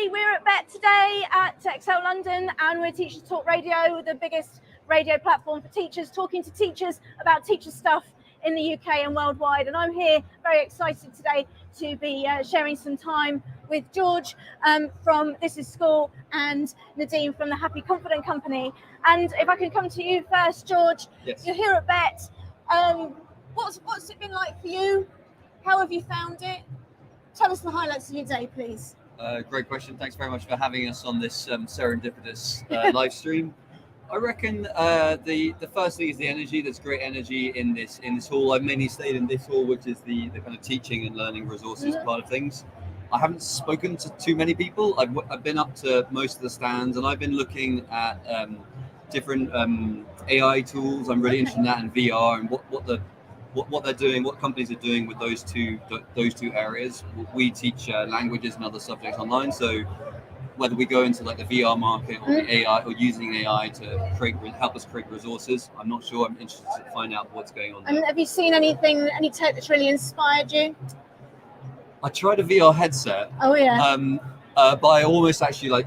everybody. We're at BETT today at Excel London, and we're Teachers Talk Radio, the biggest radio platform for teachers, talking to teachers about teacher stuff in the UK and worldwide. And I'm here very excited today to be sharing some time with George from This Is School and Nadine from the Happy Confident Company. And if I can come to you first, George, yes. You're here at BETT. What's it been like for you? How have you found it? Tell us the highlights of your day, please. Great question. Thanks very much for having us on this serendipitous live stream. I reckon the first thing is the energy. There's great energy in this hall. I've mainly stayed in this hall, which is the kind of teaching and learning resources part of things. I haven't spoken to too many people. I've been up to most of the stands, and I've been looking at different AI tools. I'm really interested in that, and VR, and what they're doing, what companies are doing with those two areas. We teach languages and other subjects online, so whether we go into like the VR market or the AI or using AI to help us create resources, I'm not sure. I'm interested to find out what's going on there. And have you seen any tech that's really inspired you? I tried a VR headset. Oh yeah. But I almost actually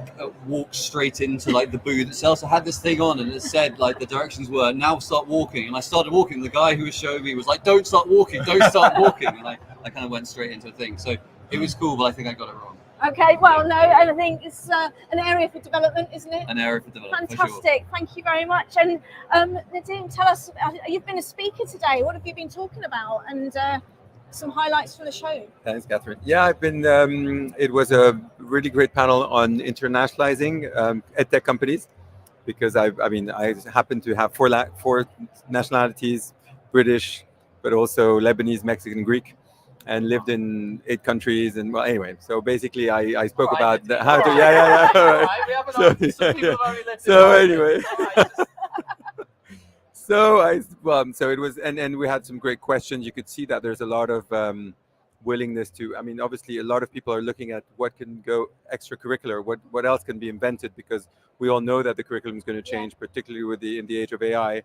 walked straight into like the booth itself. So I had this thing on, and it said like the directions were now start walking, and I started walking. The guy who was showing me was like, "Don't start walking, don't start walking," and I kind of went straight into a thing. So it was cool, but I think I got it wrong. Okay, well, no, I think it's an area for development, isn't it? An area for development. Fantastic, for sure. Thank you very much. And Nadine, tell us, you've been a speaker today. What have you been talking about? And some highlights from the show. Thanks, Catherine. Yeah, I've been. It was a really great panel on internationalizing edtech companies, because I happen to have four nationalities: British, but also Lebanese, Mexican, Greek, and lived in 8 countries. And well, anyway, so basically, I spoke about how to. Yeah. All right. So anyway. So it was, and we had some great questions. You could see that there's a lot of willingness to. I mean, obviously, a lot of people are looking at what can go extracurricular, what else can be invented, because we all know that the curriculum is going to change, particularly in the age of AI.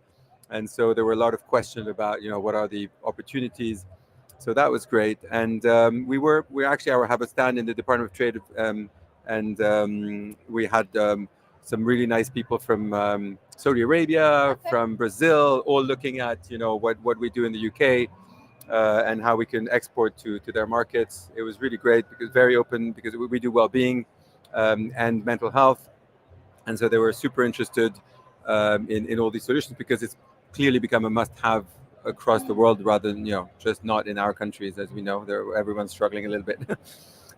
And so there were a lot of questions about, what are the opportunities. So that was great. And we actually have a stand in the Department of Trade, and we had some really nice people from Saudi Arabia, from Brazil, all looking at what we do in the UK and how we can export to their markets. It was really great, because very open, because we do well-being and mental health, and so they were super interested in all these solutions, because it's clearly become a must-have across the world, rather than just not in our countries. As we know, everyone's struggling a little bit.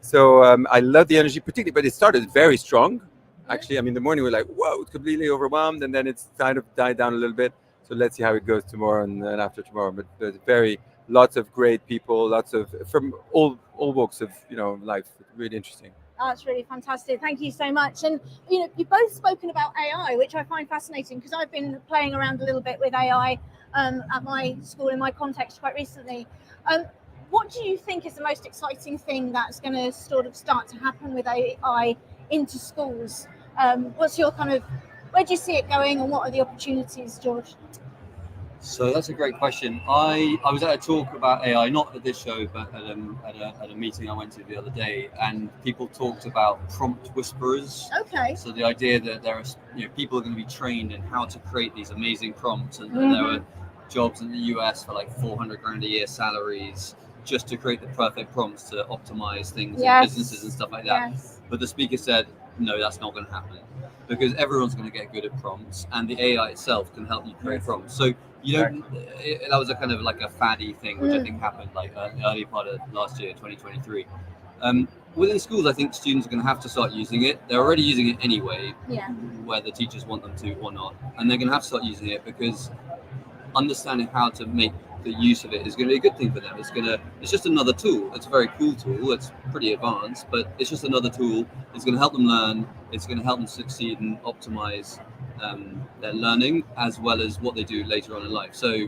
So I love the energy, particularly, but it started very strong. Actually, the morning we were like, whoa, it's completely overwhelmed, and then it's kind of died down a little bit. So let's see how it goes tomorrow and after tomorrow. But there's lots of great people, lots of from all walks of life. Really interesting. Oh, that's really fantastic. Thank you so much. And you've both spoken about AI, which I find fascinating, because I've been playing around a little bit with AI at my school in my context quite recently. What do you think is the most exciting thing that's going to sort of start to happen with AI into schools? What's your where do you see it going, and what are the opportunities, George? So that's a great question. I was at a talk about AI, not at this show, but at a meeting I went to the other day, and people talked about prompt whisperers. Okay. So the idea that there are people are going to be trained in how to create these amazing prompts, and there were jobs in the US for like $400,000 a year salaries just to create the perfect prompts to optimize things in businesses and stuff like that. Yes. But the speaker said, no, that's not going to happen, because everyone's going to get good at prompts, and the AI itself can help you create prompts. So that was a kind of like a faddy thing, which I think happened like early part of last year, 2023. Within schools, I think students are going to have to start using it. They're already using it anyway, whether teachers want them to or not, and they're going to have to start using it, because understanding how to make the use of it is going to be a good thing for them. It's just another tool. It's a very cool tool. It's pretty advanced, but it's just another tool. It's going to help them learn. It's going to help them succeed and optimize their learning, as well as what they do later on in life. So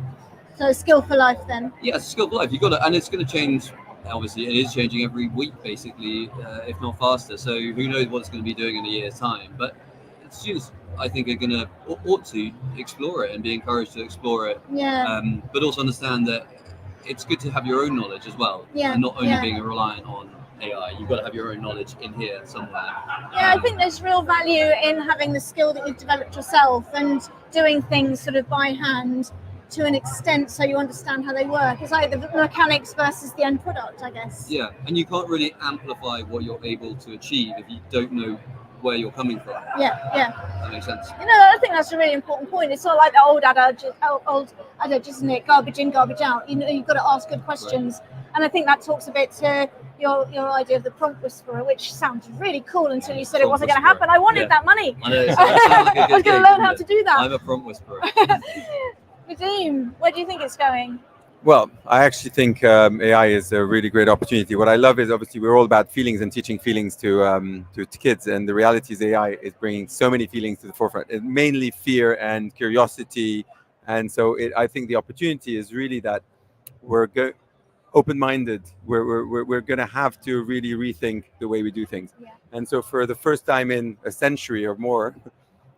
a skill for life then. Yeah, it's a skill for life. You've got to, and it's going to change. Obviously, it is changing every week, basically, if not faster. So who knows what it's going to be doing in a year's time? But students, I think, are going to ought to explore it and be encouraged to explore it. But also understand that it's good to have your own knowledge as well, and not only being reliant on AI. You've got to have your own knowledge in here somewhere. Yeah, I think there's real value in having the skill that you've developed yourself and doing things sort of by hand to an extent so you understand how they work. It's like the mechanics versus the end product, I guess. Yeah, and you can't really amplify what you're able to achieve if you don't know where you're coming from. Yeah. That makes sense. I think that's a really important point. It's not like the old adage, isn't it? Garbage in, garbage out. You've got to ask good questions. Right. And I think that talks a bit to your idea of the prompt whisperer, which sounds really cool until you said it wasn't going to happen. I wanted that money. I know. It sounds like I was going to learn how to do that. I'm a prompt whisperer. Vadim, where do you think it's going? Well, I actually think AI is a really great opportunity. What I love is obviously we're all about feelings and teaching feelings to kids. And the reality is AI is bringing so many feelings to the forefront, and mainly fear and curiosity. And so I think the opportunity is really that we're open-minded. We're going to have to really rethink the way we do things. Yeah. And so for the first time in a century or more,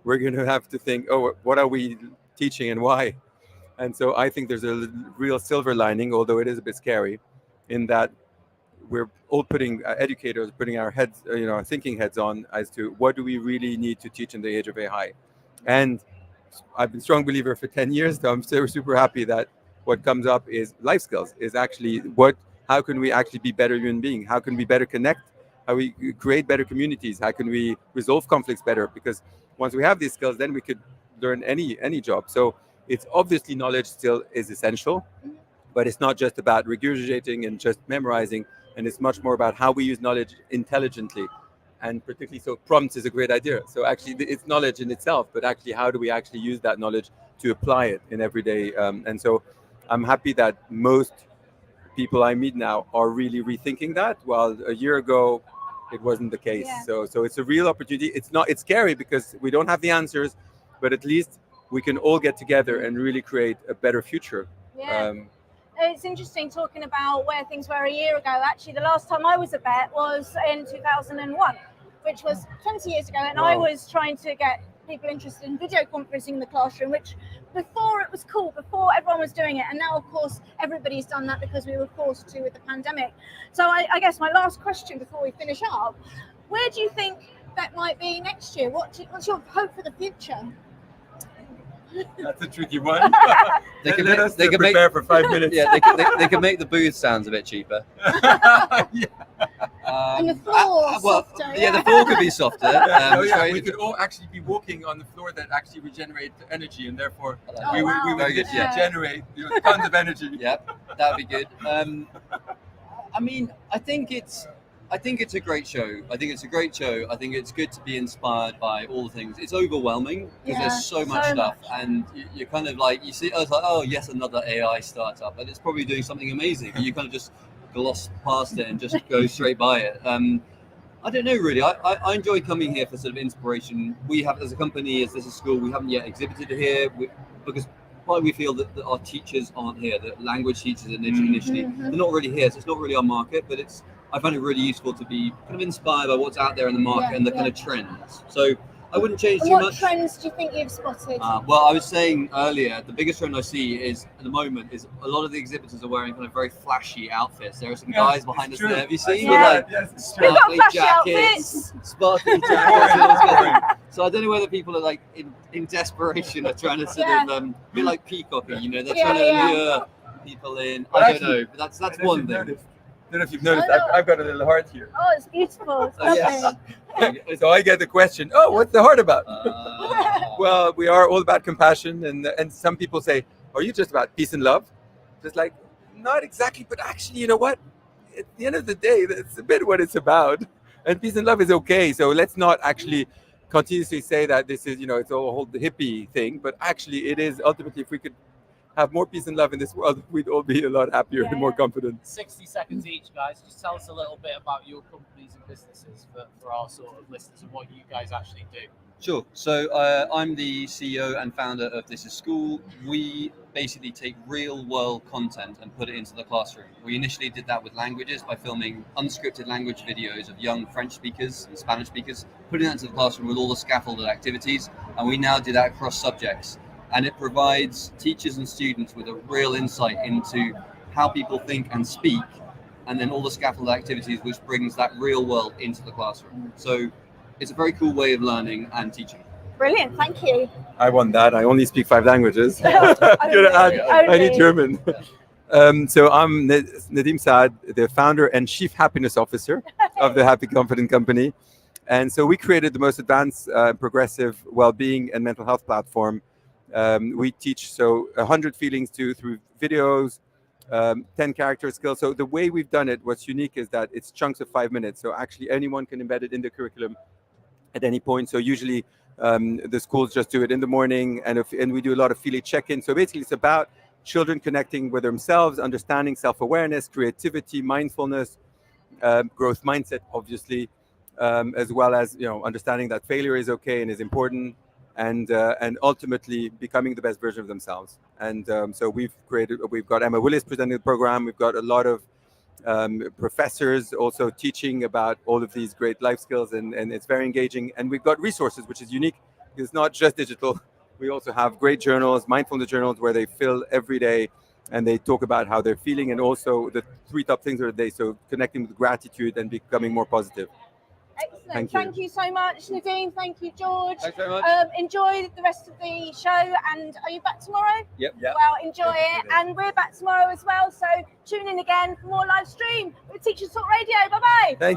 we're going to have to think, what are we teaching and why? And so I think there's a real silver lining, although it is a bit scary, in that we're all educators putting our heads, our thinking heads on as to what do we really need to teach in the age of AI. And I've been a strong believer for 10 years, so I'm super happy that what comes up is life skills, is actually how can we actually be better human beings? How can we better connect? How we create better communities? How can we resolve conflicts better? Because once we have these skills, then we could learn any job. So it's obviously knowledge still is essential, but it's not just about regurgitating and just memorizing, and it's much more about how we use knowledge intelligently. And particularly, so prompts is a great idea. So actually, it's knowledge in itself, but actually, how do we actually use that knowledge to apply it in everyday? And so I'm happy that most people I meet now are really rethinking that, while a year ago, it wasn't the case. Yeah. So it's a real opportunity. It's scary because we don't have the answers, but at least we can all get together and really create a better future. Yeah. It's interesting talking about where things were a year ago. Actually, the last time I was at BETT was in 2001, which was 20 years ago. And wow. I was trying to get people interested in video conferencing in the classroom, which before it was cool, before everyone was doing it. And now, of course, everybody's done that because we were forced to with the pandemic. So I guess my last question before we finish up, where do you think BETT might be next year? What's your hope for the future? That's a tricky one. They can prepare for 5 minutes. Yeah, they can make the booth sounds a bit cheaper. Yeah. And the floor softer. Yeah, the floor could be softer. We could all actually be walking on the floor that actually regenerate energy, and therefore we would generate tons of energy. Yep, that would be good. I mean, I think it's a great show. I think it's good to be inspired by all the things. It's overwhelming because there's so much stuff, and you're kind of like, you see, I was like, oh yes, another AI startup, and it's probably doing something amazing, and you kind of just gloss past it and just go straight by it. I don't know really. I enjoy coming here for sort of inspiration. We have, as a company, as a school, we haven't yet exhibited here because we feel that our teachers aren't here. The language teachers initially, they're not really here, so it's not really our market, but I find it really useful to be kind of inspired by what's out there in the market and the kind of trends. So I wouldn't change too much. What trends do you think you've spotted? Well, I was saying earlier, the biggest trend I see is at the moment is a lot of the exhibitors are wearing kind of very flashy outfits. There are some guys behind us there. Have you seen? Sparkly jackets, sparkly jackets. So I don't know whether people are like in desperation are trying to sort of be like peacocking. They're trying to lure people in. I don't know, but that's one thing. I don't know if you've noticed, I've got a little heart here. Oh, it's beautiful. It's lovely. Yes. So I get the question, what's the heart about? Well, we are all about compassion, and some people say, are you just about peace and love? Just like, not exactly, but actually, you know what? At the end of the day, that's a bit what it's about. And peace and love is okay. So let's not actually continuously say that this is, it's all a whole hippie thing, but actually it is ultimately, if we could have more peace and love in this world, we'd all be a lot happier and more confident. 60 seconds each, guys. Just tell us a little bit about your companies and businesses for our sort of listeners and what you guys actually do. Sure. So I'm the CEO and founder of This Is School. We basically take real world content and put it into the classroom. We initially did that with languages by filming unscripted language videos of young French speakers and Spanish speakers, putting that into the classroom with all the scaffolded activities. And we now do that across subjects. And it provides teachers and students with a real insight into how people think and speak and then all the scaffold activities, which brings that real world into the classroom. So it's a very cool way of learning and teaching. Brilliant, thank you. I want that. I only speak 5 languages. Only, I need only. German. So I'm Nadim Saad, the founder and chief happiness officer of the Happy Confident Company. And so we created the most advanced progressive well-being and mental health platform. We teach 100 feelings through videos, 10 character skills. So the way we've done it, what's unique is that it's chunks of 5 minutes. So actually anyone can embed it in the curriculum at any point. So usually the schools just do it in the morning, and we do a lot of feeling check-in. So basically it's about children connecting with themselves, understanding self-awareness, creativity, mindfulness, growth mindset, obviously, as well as understanding that failure is okay and is important, and ultimately becoming the best version of themselves. And so we've got Emma Willis presenting the program. We've got a lot of professors also teaching about all of these great life skills, and it's very engaging. And we've got resources, which is unique. It's not just digital. We also have great journals, mindfulness journals, where they fill every day and they talk about how they're feeling, and also the 3 top things of the day. So connecting with gratitude and becoming more positive. Excellent. Thank you so much, Nadim. Thank you, George. Thanks very much. Enjoy the rest of the show. And are you back tomorrow? Yep. Well, enjoy it. And we're back tomorrow as well. So tune in again for more live stream with Teachers Talk Radio. Bye bye.